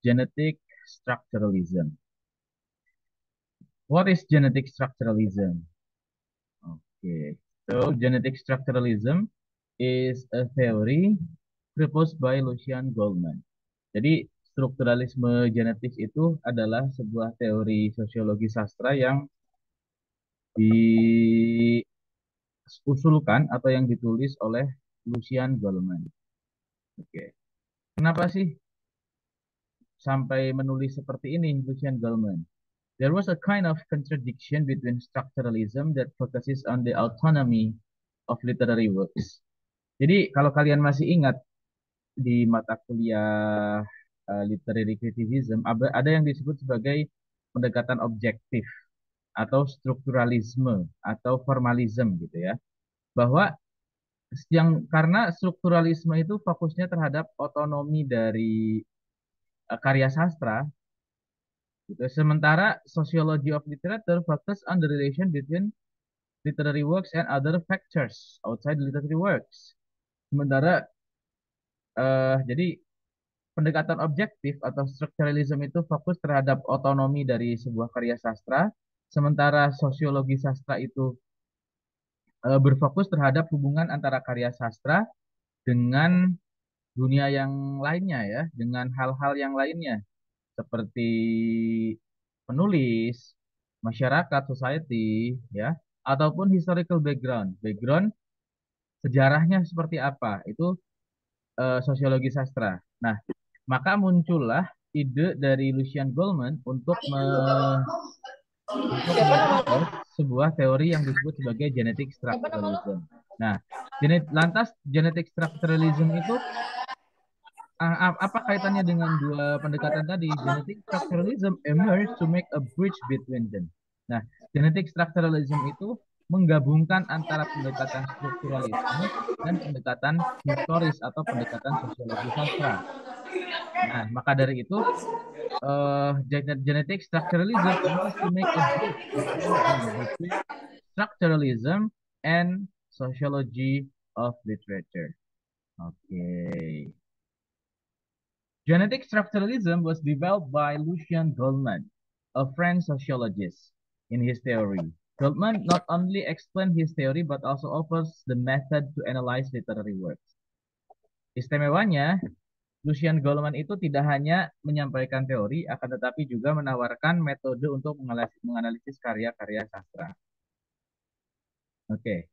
genetic structuralism. What is genetic structuralism? Okay, so genetic structuralism is a theory proposed by Lucian Goldman. Jadi strukturalisme genetis itu adalah sebuah teori sosiologi sastra yang diusulkan atau yang ditulis oleh Lucian Goldman. Oke, kenapa sih sampai menulis seperti ini Lucian Goldman? There was a kind of contradiction between structuralism that focuses on the autonomy of literary works. Jadi kalau kalian masih ingat di mata kuliah literary criticism ada yang disebut sebagai pendekatan objektif atau strukturalisme atau formalisme gitu ya. Bahwa yang karena strukturalisme itu fokusnya terhadap otonomi dari karya sastra gitu. Sementara sociology of literature focus on the relation between literary works and other factors outside literary works. Sementara jadi pendekatan objektif atau strukturalisme itu fokus terhadap otonomi dari sebuah karya sastra, sementara sosiologi sastra itu berfokus terhadap hubungan antara karya sastra dengan dunia yang lainnya ya, dengan hal-hal yang lainnya seperti penulis, masyarakat, society ya, ataupun historical background. Background sejarahnya seperti apa? Itu sosiologi sastra. Nah, maka muncullah ide dari Lucian Goldman untuk Siapa namanya? mempropos sebuah teori yang disebut sebagai genetic Siapa nama lo? structuralism. Nah, lantas genetic structuralism itu apa kaitannya dengan dua pendekatan tadi? Genetic structuralism emerged to make a bridge between them. Nah, genetic structuralism itu menggabungkan antara pendekatan strukturalisme dan pendekatan historis atau pendekatan sosiologi sastra. Nah, maka dari itu genetic structuralism aims to make a bridge between them, between structuralism and sociology of literature. Okay. Genetic structuralism was developed by Lucian Goldman, a French sociologist, in his theory. Goldman not only explained his theory but also offers the method to analyze literary works. Istimewanya, Lucian Goldman itu tidak hanya menyampaikan teori, akan tetapi juga menawarkan metode untuk menganalisis karya-karya sastra. Oke.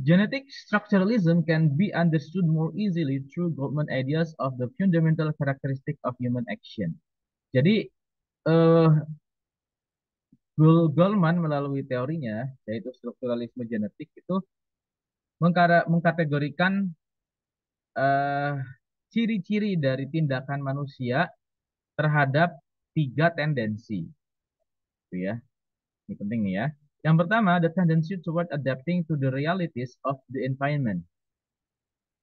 Genetic structuralism can be understood more easily through Goldman ideas of the fundamental characteristic of human action. Jadi, uh, Goldman melalui teorinya, yaitu strukturalisme genetik, itu mengkategorikan uh, ciri-ciri dari tindakan manusia terhadap tiga tendensi. Gitu ya. Ini penting nih ya. Yang pertama, the tendency toward adapting to the realities of the environment.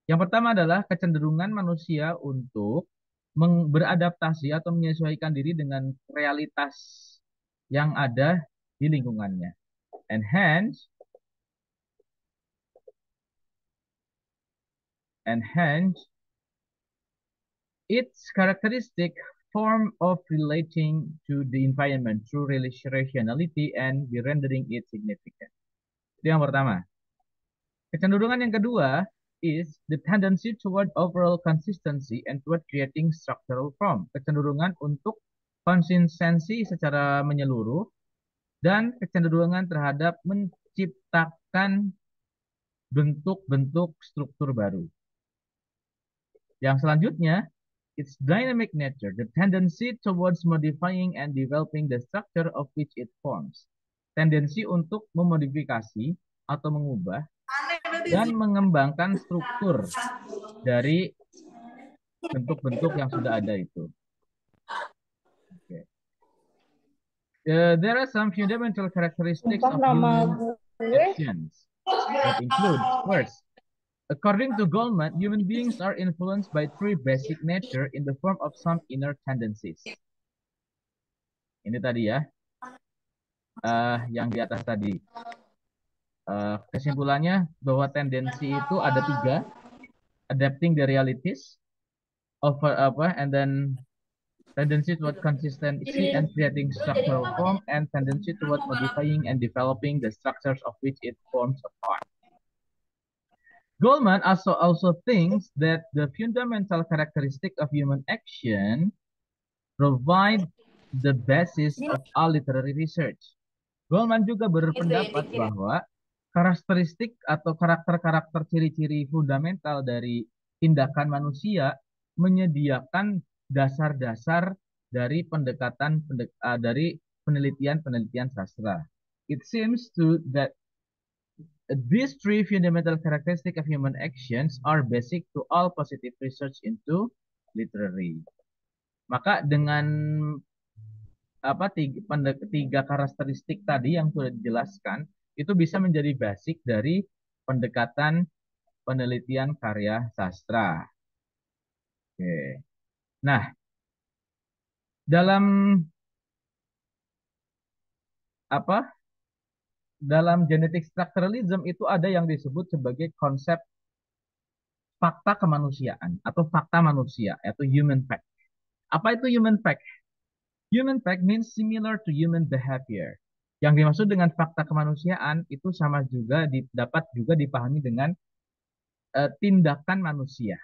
Yang pertama adalah kecenderungan manusia untuk beradaptasi atau menyesuaikan diri dengan realitas yang ada di lingkungannya. And hence its characteristic form of relating to the environment through rationality and the rendering it significant. Itu yang pertama. Kecenderungan yang kedua is the tendency toward overall consistency and toward creating structural form. Kecenderungan untuk konsistensi secara menyeluruh dan kecenderungan terhadap menciptakan bentuk-bentuk struktur baru. Yang selanjutnya, its dynamic nature, the tendency towards modifying and developing the structure of which it forms. Tendensi untuk memodifikasi atau mengubah dan mengembangkan struktur dari bentuk-bentuk yang sudah ada itu. Okay. There are some fundamental characteristics Sumpah of nama human gue. actions that includes first, according to Goldman, human beings are influenced by three basic nature in the form of some inner tendencies. Ini tadi ya, yang di atas tadi. Kesimpulannya bahwa tendensi itu ada tiga, adapting the realities, and then tendency toward consistency and creating structural form, and tendency toward modifying and developing the structures of which it forms a part. Goldman also thinks that the fundamental characteristic of human action provide the basis of all literary research. Goldman juga berpendapat bahwa karakteristik atau karakter-karakter ciri-ciri fundamental dari tindakan manusia menyediakan dasar-dasar dari dari penelitian-penelitian sastra. It seems to that these three fundamental characteristics of human actions are basic to all positive research into literary. Maka dengan tiga karakteristik tadi yang sudah dijelaskan itu bisa menjadi basic dari pendekatan penelitian karya sastra. Oke. Nah, dalam genetic structuralism itu ada yang disebut sebagai konsep fakta kemanusiaan atau fakta manusia, yaitu human fact. Apa itu human fact? Human fact means similar to human behavior. Yang dimaksud dengan fakta kemanusiaan itu sama juga dapat juga dipahami dengan tindakan manusia.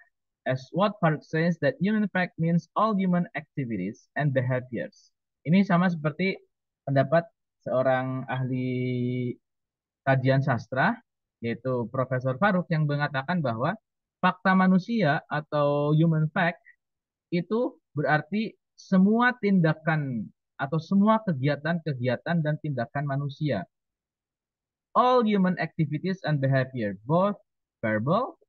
As what Park says that human fact means all human activities and behaviors. Ini sama seperti pendapat seorang ahli kajian sastra, yaitu Profesor Faruk yang mengatakan bahwa fakta manusia atau human fact itu berarti semua tindakan atau semua kegiatan-kegiatan dan tindakan manusia. All human activities and behavior, both verbal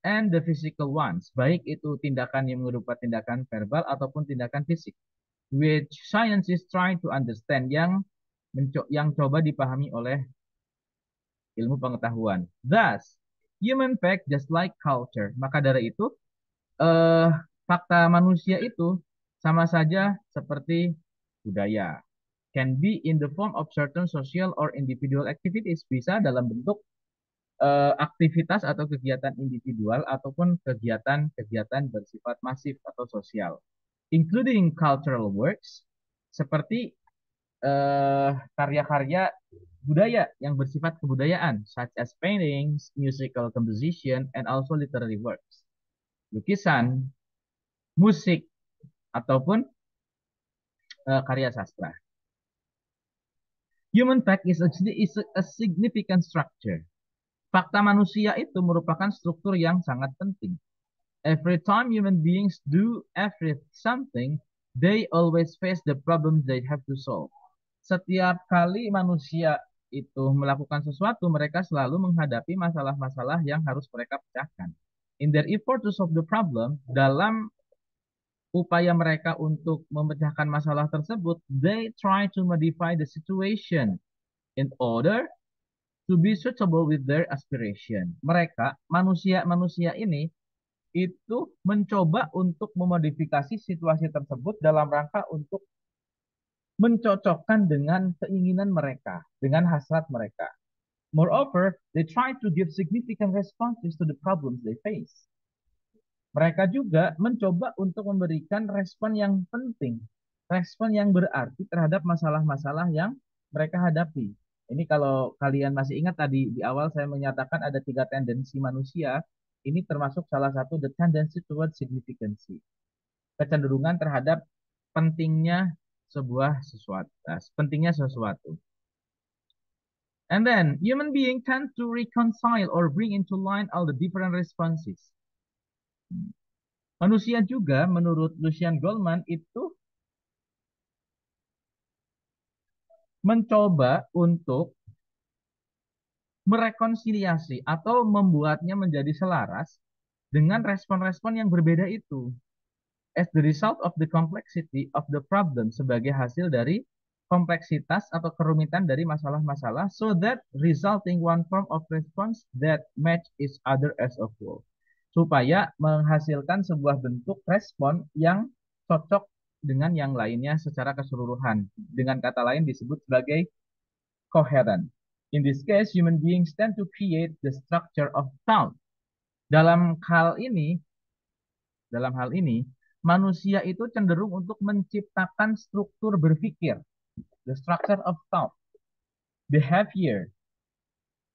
and the physical ones, baik itu tindakan yang berupa tindakan verbal ataupun tindakan fisik, which science is trying to understand, yang coba dipahami oleh ilmu pengetahuan. Thus, human fact just like culture. Maka dari itu, fakta manusia itu sama saja seperti budaya. Can be in the form of certain social or individual activities. Bisa dalam bentuk aktivitas atau kegiatan individual ataupun kegiatan-kegiatan bersifat masif atau sosial. Including cultural works, seperti karya-karya budaya yang bersifat kebudayaan, such as paintings, musical composition, and also literary works. Lukisan, musik, ataupun karya sastra. Human fact is a significant structure. Fakta manusia itu merupakan struktur yang sangat penting. Every time human beings do something, they always face the problems they have to solve. Setiap kali manusia itu melakukan sesuatu, mereka selalu menghadapi masalah-masalah yang harus mereka pecahkan. In their effort to solve the problem, dalam upaya mereka untuk memecahkan masalah tersebut, they try to modify the situation in order to be suitable with their aspiration. Mereka, manusia ini, itu mencoba untuk memodifikasi situasi tersebut dalam rangka untuk mencocokkan dengan keinginan mereka, dengan hasrat mereka. Moreover, they try to give significant responses to the problems they face. Mereka juga mencoba untuk memberikan respon yang penting, respon yang berarti terhadap masalah-masalah yang mereka hadapi. Ini kalau kalian masih ingat tadi di awal saya menyatakan ada 3 tendensi manusia, ini termasuk salah satu, the tendency towards significancy. Kecenderungan terhadap pentingnya pentingnya sesuatu. And then, human being tend to reconcile or bring into line all the different responses. Manusia juga, menurut Lucien Goldman, itu mencoba untuk merekonsiliasi atau membuatnya menjadi selaras dengan respon-respon yang berbeda itu. As the result of the complexity of the problem, sebagai hasil dari kompleksitas atau kerumitan dari masalah-masalah, so that resulting one form of response that match each other as a whole. Supaya menghasilkan sebuah bentuk respon yang cocok dengan yang lainnya secara keseluruhan. Dengan kata lain disebut sebagai coherent. In this case, human beings tend to create the structure of thought. Dalam hal ini, dalam hal ini, manusia itu cenderung untuk menciptakan struktur berpikir, the structure of thought, behavior,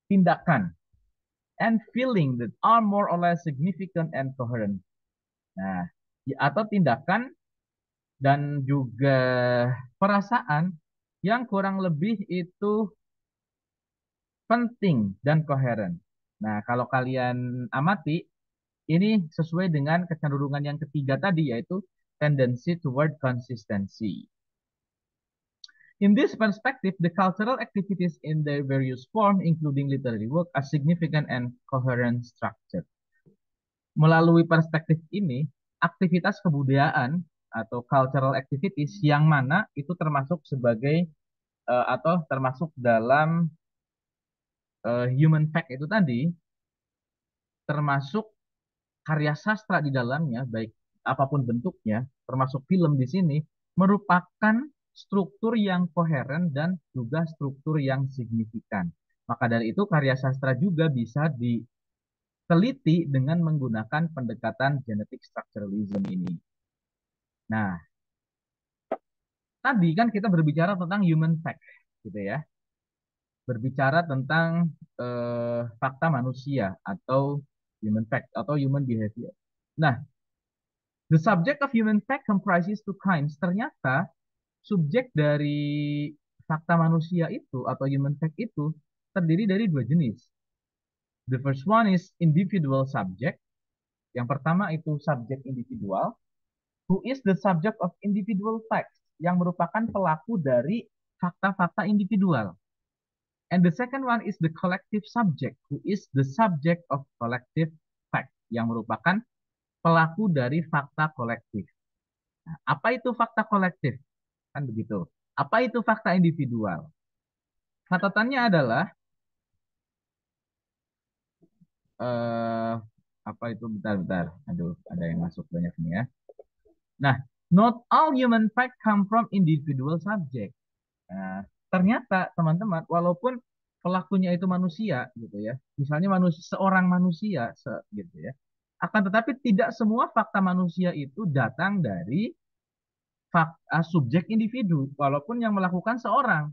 tindakan, and feeling that are more or less significant and coherent. Nah, atau tindakan dan juga perasaan yang kurang lebih itu penting dan koheren. Nah, kalau kalian amati, ini sesuai dengan kecenderungan yang ketiga tadi, yaitu tendency toward consistency. In this perspective, the cultural activities in their various forms, including literary work, are significant and coherent structure. Melalui perspektif ini, aktivitas kebudayaan atau cultural activities yang mana itu termasuk sebagai atau termasuk dalam human fact itu tadi, termasuk karya sastra di dalamnya, baik apapun bentuknya, termasuk film di sini, merupakan struktur yang koheren dan juga struktur yang signifikan. Maka dari itu karya sastra juga bisa diteliti dengan menggunakan pendekatan genetic structuralism ini. Nah, tadi kan kita berbicara tentang human fact, gitu ya. Berbicara tentang fakta manusia atau human fact atau human behavior. Nah, the subject of human fact comprises two kinds. Ternyata subjek dari fakta manusia itu atau human fact itu terdiri dari dua jenis. The first one is individual subject. Yang pertama itu subjek individual, who is the subject of individual facts, yang merupakan pelaku dari fakta-fakta individual. And the second one is the collective subject, who is the subject of collective fact, yang merupakan pelaku dari fakta kolektif. Nah, apa itu fakta kolektif? Kan begitu. Apa itu fakta individual? Catatannya adalah eh, apa itu bentar-bentar. Aduh, ada yang masuk banyak nih ya. Nah, not all human fact come from individual subject. Nah, ternyata teman-teman, walaupun pelakunya itu manusia gitu ya, misalnya manusia, seorang manusia gitu ya, akan tetapi tidak semua fakta manusia itu datang dari subjek individu, walaupun yang melakukan seorang.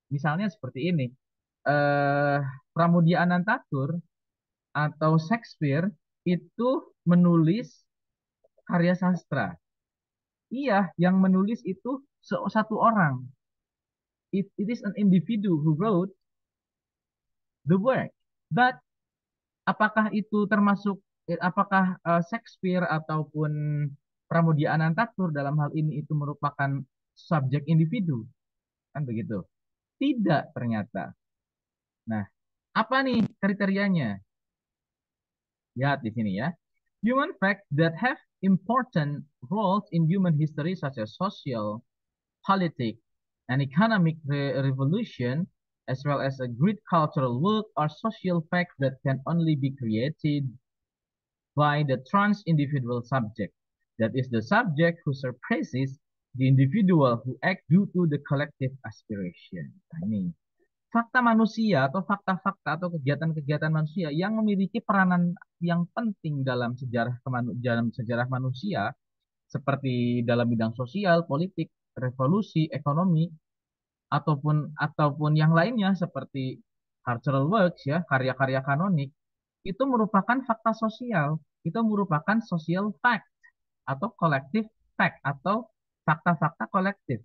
Misalnya seperti ini, eh, Pramudia Anantatur atau Shakespeare itu menulis karya sastra. Iya, yang menulis itu satu orang. It is an individual who wrote the work. But apakah itu termasuk, apakah Shakespeare ataupun Pramudia Anantatur dalam hal ini itu merupakan subjek individu? Kan begitu. Tidak ternyata. Nah, apa nih kriterianya? Lihat di sini ya. Human facts that have important roles in human history such as social, politics, and economic revolution, as well as a great cultural work, are social facts that can only be created by the trans individual subject. That is the subject who surpasses the individual who act due to the collective aspiration. Nah, ini fakta manusia atau fakta-fakta atau kegiatan-kegiatan manusia yang memiliki peranan yang penting dalam sejarah manusia seperti dalam bidang sosial, politik, revolusi, ekonomi ataupun yang lainnya seperti cultural works ya, karya-karya kanonik itu merupakan fakta sosial, itu merupakan social fact atau collective fact atau fakta-fakta kolektif.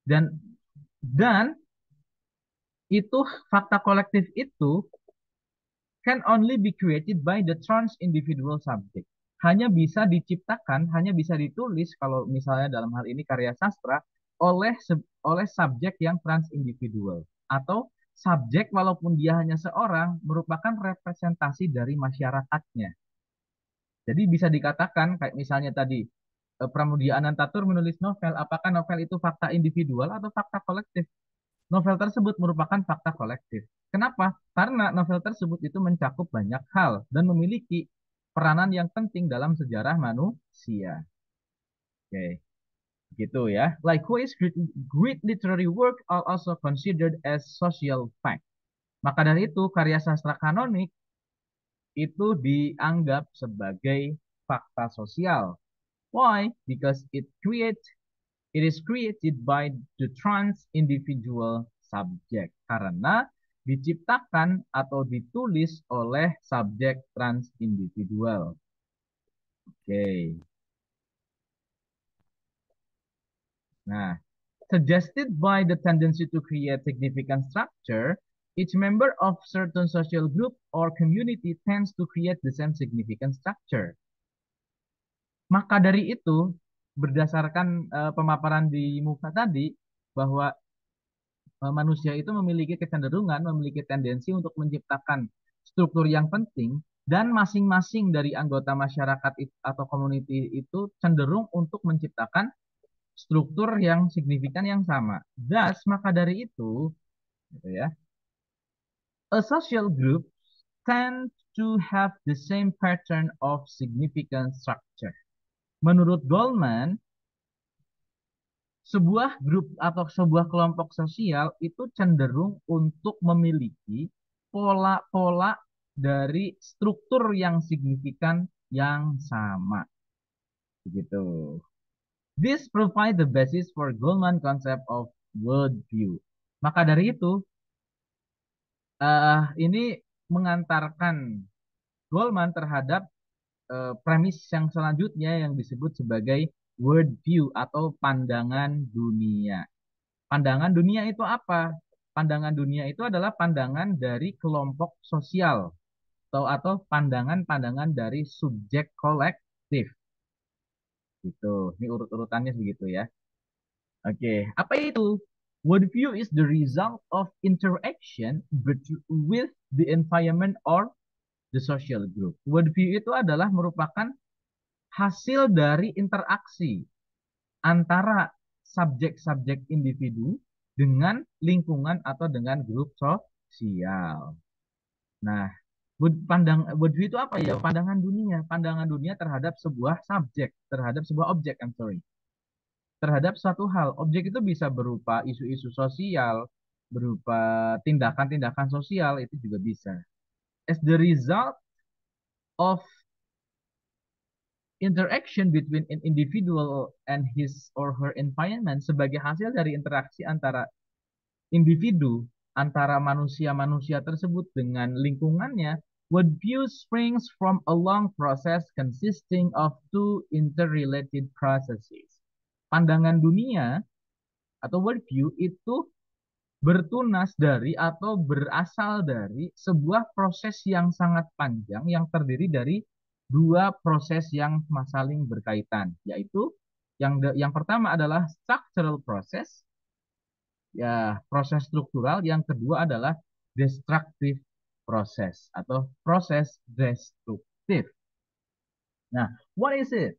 Dan itu fakta kolektif itu can only be created by the trans individual subject. Hanya bisa diciptakan, hanya bisa ditulis kalau misalnya dalam hal ini karya sastra oleh subjek yang trans individual atau subjek walaupun dia hanya seorang merupakan representasi dari masyarakatnya. Jadi bisa dikatakan kayak misalnya tadi Pramudia Anantatur menulis novel, apakah novel itu fakta individual atau fakta kolektif? Novel tersebut merupakan fakta kolektif. Kenapa? Karena novel tersebut itu mencakup banyak hal dan memiliki peranan yang penting dalam sejarah manusia. Oke, gitu ya. Likewise, great literary work are also considered as social fact. Maka dari itu, karya sastra kanonik itu dianggap sebagai fakta sosial. Why? Because it is created by the trans individual subject. Karena diciptakan atau ditulis oleh subjek trans individual. Oke. Nah, suggested by the tendency to create significant structure, each member of certain social group or community tends to create the same significant structure. Maka dari itu, berdasarkan pemaparan di muka tadi, bahwa manusia itu memiliki kecenderungan, memiliki tendensi untuk menciptakan struktur yang penting, dan masing-masing dari anggota masyarakat atau community itu cenderung untuk menciptakan struktur yang signifikan yang sama. Thus, maka dari itu, gitu ya, a social group tend to have the same pattern of significant structure. Menurut Goldman, sebuah grup atau sebuah kelompok sosial itu cenderung untuk memiliki pola-pola dari struktur yang signifikan yang sama. Begitu. This provide the basis for Goldman concept of worldview. Maka dari itu, ini mengantarkan Goldman terhadap premis yang selanjutnya yang disebut sebagai worldview atau pandangan dunia. Pandangan dunia itu apa? Pandangan dunia itu adalah pandangan dari kelompok sosial atau pandangan-pandangan dari subjek kolektif. Gitu. Ini urut-urutannya begitu ya. Oke, apa itu? Worldview is the result of interaction with the environment or the social group. Worldview itu adalah merupakan hasil dari interaksi antara subjek-subjek individu dengan lingkungan atau dengan grup sosial. Nah, worldview itu apa ya? Pandangan dunia terhadap sebuah subjek, terhadap sebuah objek, I'm sorry. Terhadap suatu hal. Objek itu bisa berupa isu-isu sosial, berupa tindakan-tindakan sosial, itu juga bisa. As the result of interaction between an individual and his or her environment, sebagai hasil dari interaksi antara individu, antara manusia-manusia tersebut dengan lingkungannya, worldview springs from a long process consisting of two interrelated processes. Pandangan dunia atau worldview itu bertunas dari atau berasal dari sebuah proses yang sangat panjang yang terdiri dari dua proses yang saling berkaitan, yaitu yang pertama adalah structural process, ya proses struktural, yang kedua adalah destructive process atau proses destruktif. Nah, what is it?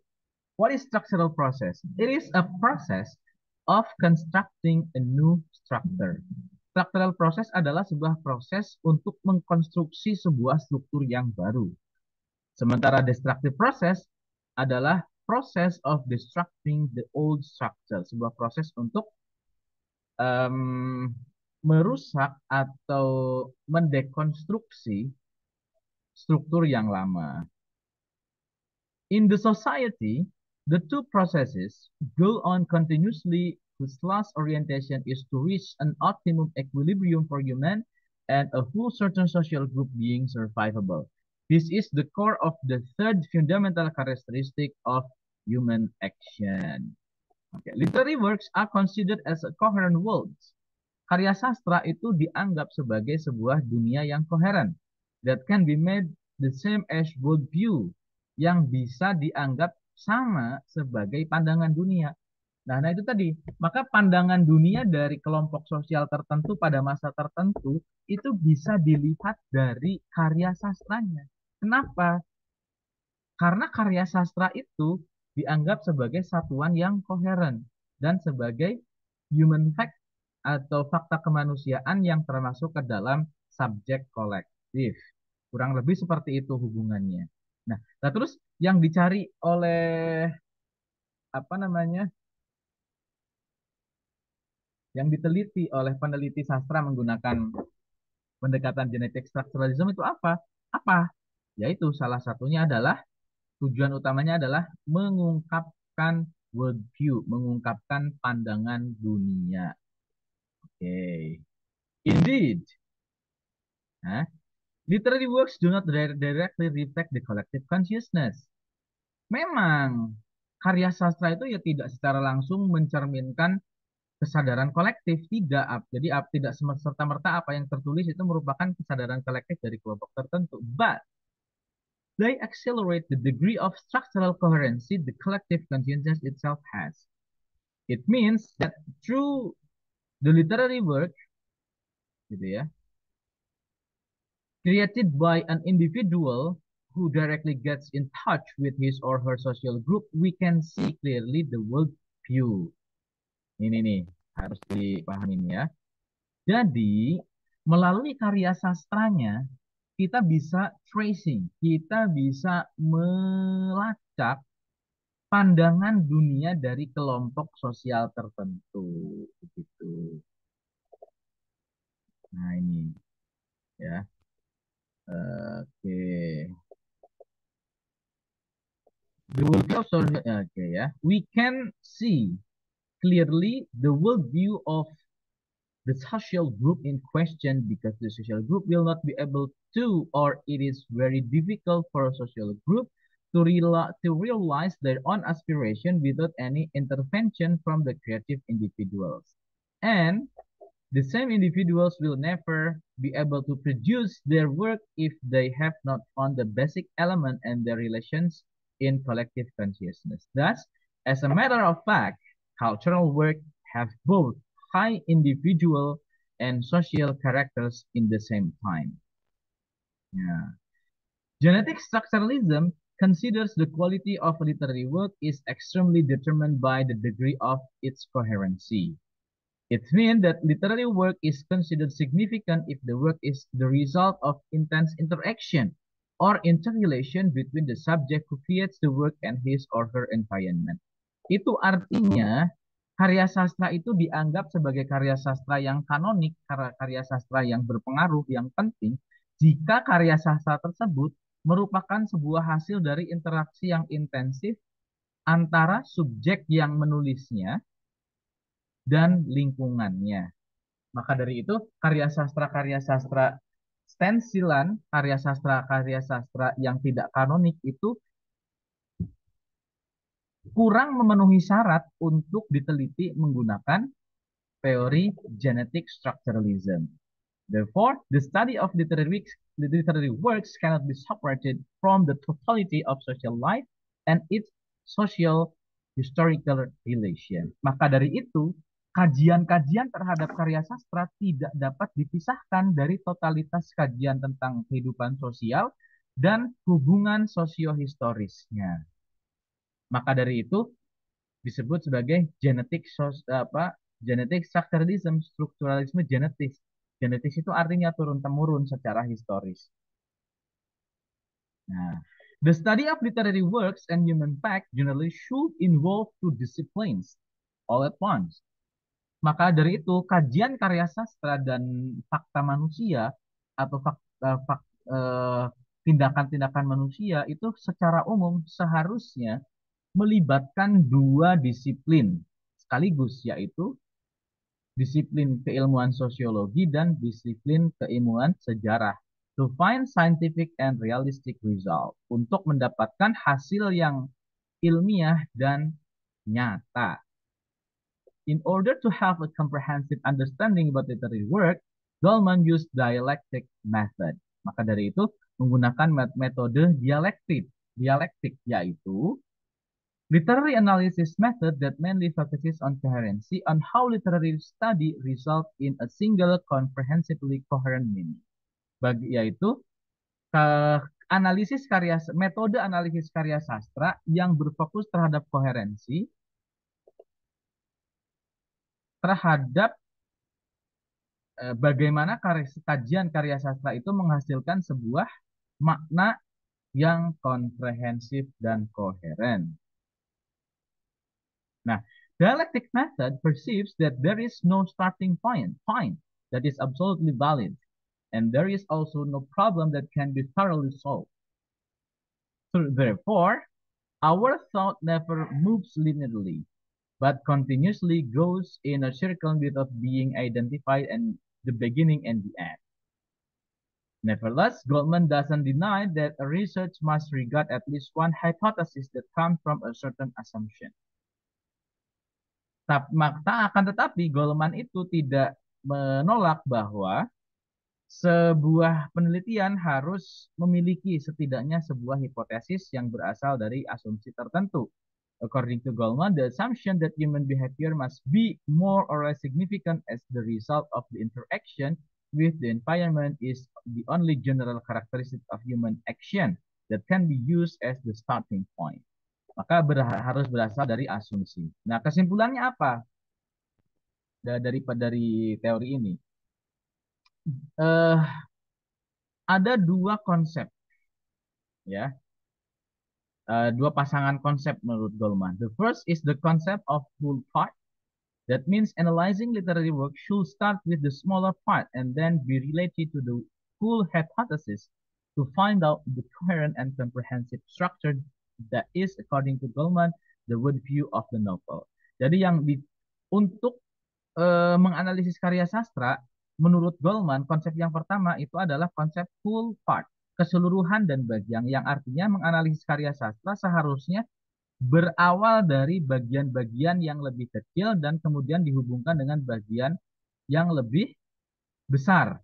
What is structural process? It is a process of constructing a new structure. Structural process adalah sebuah proses untuk mengkonstruksi sebuah struktur yang baru. Sementara destructive process adalah proses of destructing the old structure. Sebuah proses untuk merusak atau mendekonstruksi struktur yang lama. In the society, the two processes go on continuously whose last orientation is to reach an optimum equilibrium for human and a whole certain social group being survivable. This is the core of the third fundamental characteristic of human action. Okay. Literary works are considered as a coherent worlds. Karya sastra itu dianggap sebagai sebuah dunia yang koheren that can be made the same as worldview, yang bisa dianggap sama sebagai pandangan dunia. Nah, itu tadi. Maka pandangan dunia dari kelompok sosial tertentu pada masa tertentu itu bisa dilihat dari karya sastranya. Kenapa? Karena karya sastra itu dianggap sebagai satuan yang koheren dan sebagai human fact atau fakta kemanusiaan yang termasuk ke dalam subjek kolektif. Kurang lebih seperti itu hubungannya. Nah, terus yang dicari oleh apa namanya? Yang diteliti oleh peneliti sastra menggunakan pendekatan genetik strukturalisme itu apa? Apa? Yaitu salah satunya adalah tujuan utamanya adalah mengungkapkan worldview, mengungkapkan pandangan dunia. Oke. Indeed. Nah, literary works do not directly reflect the collective consciousness. Memang karya sastra itu ya tidak secara langsung mencerminkan kesadaran kolektif, tidak. Jadi tidak serta-merta apa yang tertulis itu merupakan kesadaran kolektif dari kelompok tertentu. But they accelerate the degree of structural coherency the collective consciousness itself has. It means that through the literary work, gitu ya, created by an individual who directly gets in touch with his or her social group, we can see clearly the world view. Ini nih, harus dipahami nih ya. Jadi, melalui karya sastranya, kita bisa tracing, kita bisa melacak pandangan dunia dari kelompok sosial tertentu. Begitu. Nah, ini ya. Oke. The worldview of social, oke ya. We can see clearly the worldview of the social group in question because the social group will not be able to, or it is very difficult for a social group to realize their own aspiration without any intervention from the creative individuals. And the same individuals will never be able to produce their work if they have not found the basic element and their relations in collective consciousness. Thus, as a matter of fact, cultural work have both high individual and social characters in the same time. Yeah. Genetic structuralism considers the quality of literary work is extremely determined by the degree of its coherency. It means that literary work is considered significant if the work is the result of intense interaction or interrelation between the subject who creates the work and his or her environment. Itu artinya karya sastra itu dianggap sebagai karya sastra yang kanonik, karya sastra yang berpengaruh, yang penting, jika karya sastra tersebut merupakan sebuah hasil dari interaksi yang intensif antara subjek yang menulisnya dan lingkungannya. Maka dari itu, karya sastra stensilan, karya sastra yang tidak kanonik itu kurang memenuhi syarat untuk diteliti menggunakan teori genetic structuralism. Therefore, the study of literary works cannot be separated from the totality of social life and its social historical relation. Maka dari itu, kajian-kajian terhadap karya sastra tidak dapat dipisahkan dari totalitas kajian tentang kehidupan sosial dan hubungan sosiohistorisnya. Maka dari itu disebut sebagai genetic structuralism, strukturalisme genetis. Genetis itu artinya turun-temurun secara historis. Nah, the study of literary works and human fact generally should involve two disciplines all at once. Maka dari itu, kajian karya sastra dan fakta manusia atau tindakan-tindakan manusia itu secara umum seharusnya melibatkan dua disiplin sekaligus, yaitu disiplin keilmuan sosiologi dan disiplin keilmuan sejarah to find scientific and realistic result, untuk mendapatkan hasil yang ilmiah dan nyata. In order to have a comprehensive understanding about literary work, Goldman used dialectic method. Maka dari itu menggunakan metode dialektik yaitu literary analysis method that mainly focuses on coherency on how literary study result in a single comprehensively coherent meaning. Yaitu metode analisis karya sastra yang berfokus terhadap koherensi terhadap bagaimana kajian karya sastra itu menghasilkan sebuah makna yang komprehensif dan koheren. Nah, dialectic method perceives that there is no starting point that is absolutely valid, and there is also no problem that can be thoroughly solved. Therefore, our thought never moves linearly, but continuously goes in a circle without being identified and the beginning and the end. Nevertheless, Goldman doesn't deny that a research must regard at least one hypothesis that comes from a certain assumption. Akan tetapi Goldman itu tidak menolak bahwa sebuah penelitian harus memiliki setidaknya sebuah hipotesis yang berasal dari asumsi tertentu. According to Goldman, the assumption that human behavior must be more or less significant as the result of the interaction with the environment is the only general characteristic of human action that can be used as the starting point. Maka harus berasal dari asumsi. Nah, kesimpulannya apa dari teori ini? Ada dua konsep, ya, dua pasangan konsep menurut Goldman. The first is the concept of full part. That means analyzing literary work should start with the smaller part and then be related to the full hypothesis to find out the coherent and comprehensive structure that is, according to Goldman, the worldview of the novel. Jadi untuk menganalisis karya sastra, menurut Goldman, konsep yang pertama itu adalah konsep full part, keseluruhan dan bagian, yang artinya menganalisis karya sastra seharusnya berawal dari bagian-bagian yang lebih kecil dan kemudian dihubungkan dengan bagian yang lebih besar,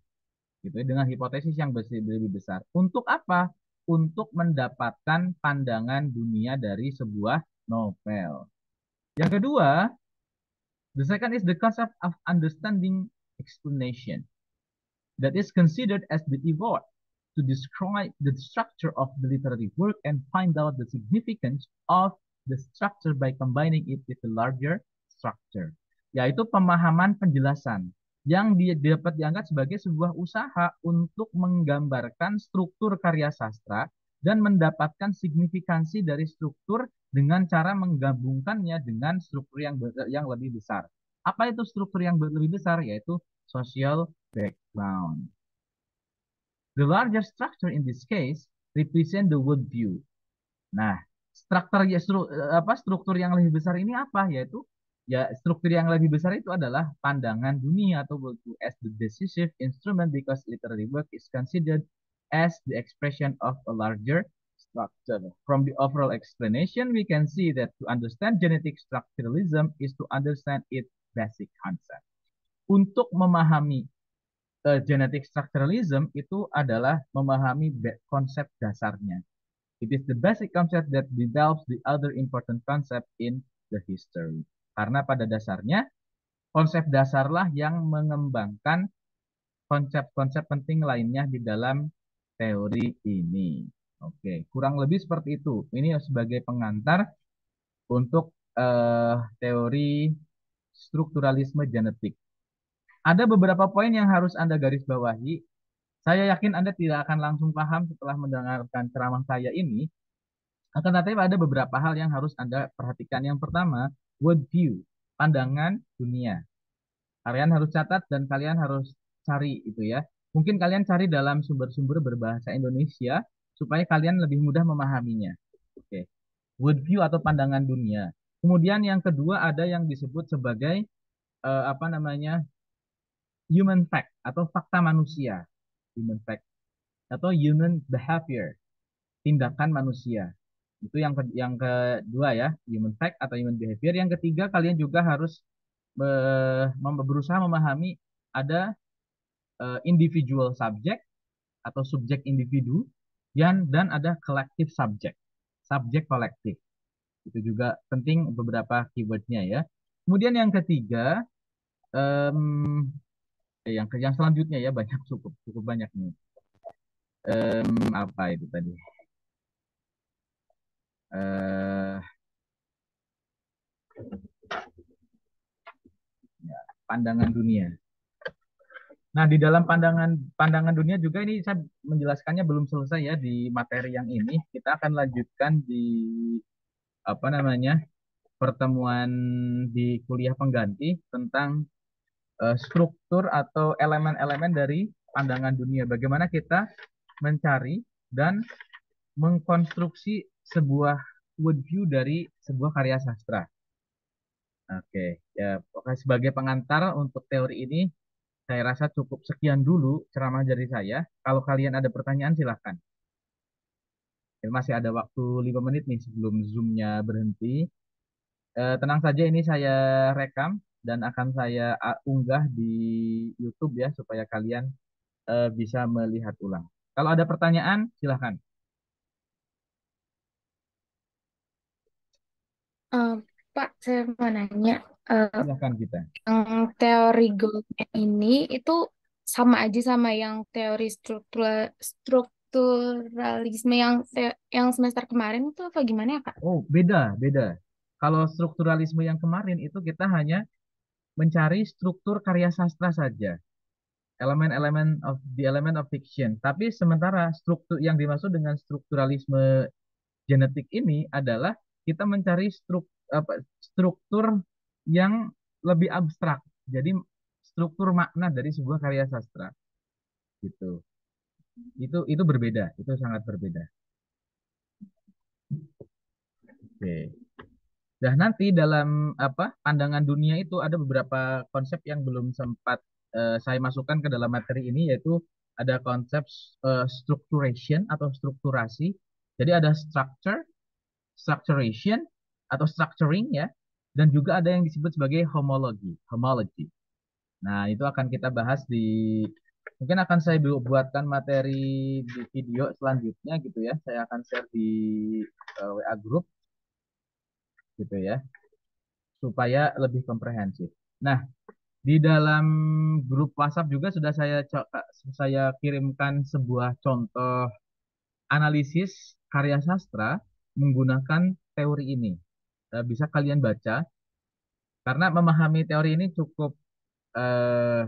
gitu, dengan hipotesis yang lebih besar. Untuk apa? Untuk mendapatkan pandangan dunia dari sebuah novel. Yang kedua, the second is the concept of understanding explanation that is considered as the effort to describe the structure of the literary work and find out the significance of the structure by combining it with the larger structure, yaitu pemahaman penjelasan yang dapat dianggap sebagai sebuah usaha untuk menggambarkan struktur karya sastra dan mendapatkan signifikansi dari struktur dengan cara menggabungkannya dengan struktur yang lebih besar. Apa itu struktur yang lebih besar? Yaitu social background. The larger structure in this case represent the worldview. Nah, struktur yang lebih besar ini apa? Yaitu struktur yang lebih besar itu adalah pandangan dunia atau worldview as the decisive instrument because literary work is considered as the expression of a larger structure. From the overall explanation, we can see that to understand genetic structuralism is to understand its basic concept. Untuk memahami genetic structuralism itu adalah memahami konsep dasarnya. It is the basic concept that develops the other important concept in the history. Karena pada dasarnya konsep dasarlah yang mengembangkan konsep-konsep penting lainnya di dalam teori ini. Oke, kurang lebih seperti itu. Ini sebagai pengantar untuk teori strukturalisme genetik. Ada beberapa poin yang harus Anda garis bawahi. Saya yakin Anda tidak akan langsung paham setelah mendengarkan ceramah saya ini. Akan tetapi ada beberapa hal yang harus Anda perhatikan. Yang pertama, worldview, pandangan dunia. Kalian harus catat dan kalian harus cari itu ya. Mungkin kalian cari dalam sumber-sumber berbahasa Indonesia supaya kalian lebih mudah memahaminya. Oke. Worldview atau pandangan dunia. Kemudian yang kedua ada yang disebut sebagai human fact atau fakta manusia, human fact atau human behavior, tindakan manusia. Itu yang kedua ya, human fact atau human behavior. Yang ketiga, kalian juga harus berusaha memahami ada individual subject atau subjek individu dan ada collective subject, subjek kolektif. Itu juga penting beberapa keywordnya ya. Kemudian yang ketiga, yang selanjutnya ya, cukup banyak nih. Apa itu tadi? Pandangan dunia. Nah, di dalam pandangan dunia juga ini saya menjelaskannya belum selesai ya di materi yang ini. Kita akan lanjutkan di pertemuan di kuliah pengganti tentang struktur atau elemen-elemen dari pandangan dunia. Bagaimana kita mencari dan mengkonstruksi sebuah worldview dari sebuah karya sastra. Oke, ya oke, sebagai pengantar untuk teori ini, saya rasa cukup sekian dulu ceramah dari saya. Kalau kalian ada pertanyaan silahkan. Ya, masih ada waktu 5 menit nih sebelum Zoom-nya berhenti. Tenang saja, ini saya rekam dan akan saya unggah di YouTube ya, supaya kalian bisa melihat ulang. Kalau ada pertanyaan, silahkan. Eh, Pak, saya mau nanya, eh, Silahkan kita. yang teori Goldman ini itu sama aja sama yang teori strukturalisme yang semester kemarin itu apa gimana ya, Kak? Oh, beda, beda. Kalau strukturalisme yang kemarin itu kita hanya mencari struktur karya sastra saja, elemen-elemen of the element of fiction. Tapi sementara struktur yang dimaksud dengan strukturalisme genetik ini adalah kita mencari struktur yang lebih abstrak. Jadi struktur makna dari sebuah karya sastra gitu. Itu berbeda, itu sangat berbeda. Oke. Nah, nanti dalam apa pandangan dunia itu ada beberapa konsep yang belum sempat saya masukkan ke dalam materi ini, yaitu ada konsep structuration atau strukturasi. Jadi ada structure, structuration atau structuring ya, dan juga ada yang disebut sebagai homology, homology. Nah, itu akan kita bahas mungkin akan saya buatkan materi di video selanjutnya gitu ya. Saya akan share di WA group gitu ya, supaya lebih komprehensif. Nah, di dalam grup WhatsApp juga sudah saya kirimkan sebuah contoh analisis karya sastra menggunakan teori ini. Bisa kalian baca karena memahami teori ini eh,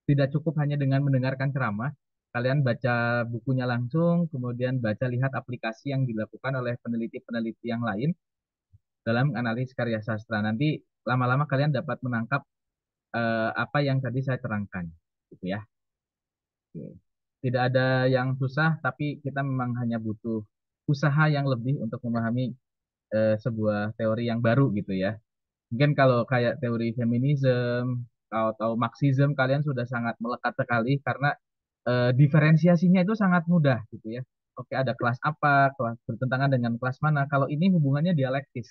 tidak cukup hanya dengan mendengarkan ceramah. Kalian baca bukunya langsung, kemudian baca lihat aplikasi yang dilakukan oleh peneliti-peneliti yang lain dalam analis karya sastra. Nanti lama-lama kalian dapat menangkap apa yang tadi saya terangkan, gitu ya. Oke. Tidak ada yang susah, tapi kita memang hanya butuh usaha yang lebih untuk memahami sebuah teori yang baru gitu ya. Mungkin kalau kayak teori feminisme atau Marxisme kalian sudah sangat melekat sekali karena diferensiasinya itu sangat mudah gitu ya. Oke, ada kelas apa, kelas bertentangan dengan kelas mana. Kalau ini hubungannya dialektis.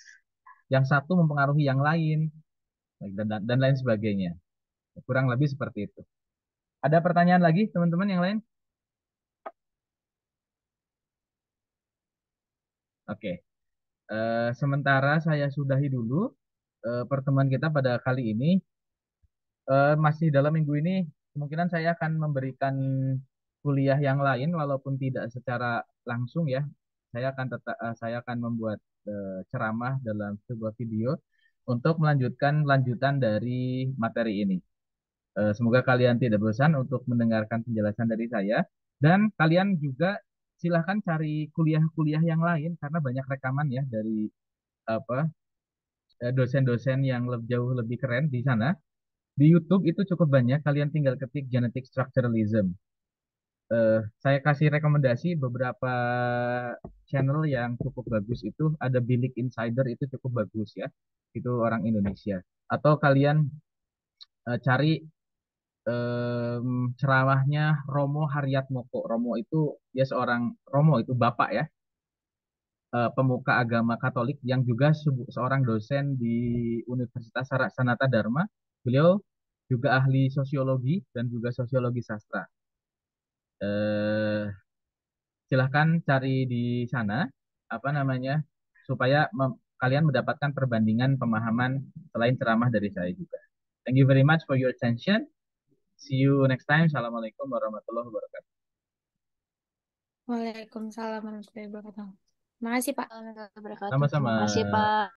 Yang satu mempengaruhi yang lain dan lain sebagainya. Kurang lebih seperti itu. Ada pertanyaan lagi teman-teman yang lain? Oke. Sementara saya sudahi dulu pertemuan kita pada kali ini. Masih dalam minggu ini kemungkinan saya akan memberikan kuliah yang lain walaupun tidak secara langsung ya. Saya akan membuat ceramah dalam sebuah video untuk melanjutkan lanjutan dari materi ini. Semoga kalian tidak bosan untuk mendengarkan penjelasan dari saya dan kalian juga silahkan cari kuliah-kuliah yang lain karena banyak rekaman ya dari apa dosen-dosen yang jauh lebih keren di sana. Di YouTube itu cukup banyak, kalian tinggal ketik genetic structuralism. Saya kasih rekomendasi beberapa channel yang cukup bagus itu, ada Bilik Insider itu cukup bagus ya, itu orang Indonesia. Atau kalian cari ceramahnya Romo Haryatmoko. Romo itu bapak ya, pemuka agama Katolik yang juga seorang dosen di Universitas Sanata Dharma. Beliau juga ahli sosiologi dan juga sosiologi sastra. Eh, Silahkan cari di sana apa namanya supaya kalian mendapatkan perbandingan pemahaman selain ceramah dari saya juga. Thank you very much for your attention. See you next time. Assalamualaikum warahmatullahi wabarakatuh. Waalaikumsalam warahmatullahi wabarakatuh. Makasih, Pak. Warahmatullahi wabarakatuh. Sama-sama. Terima kasih, Pak.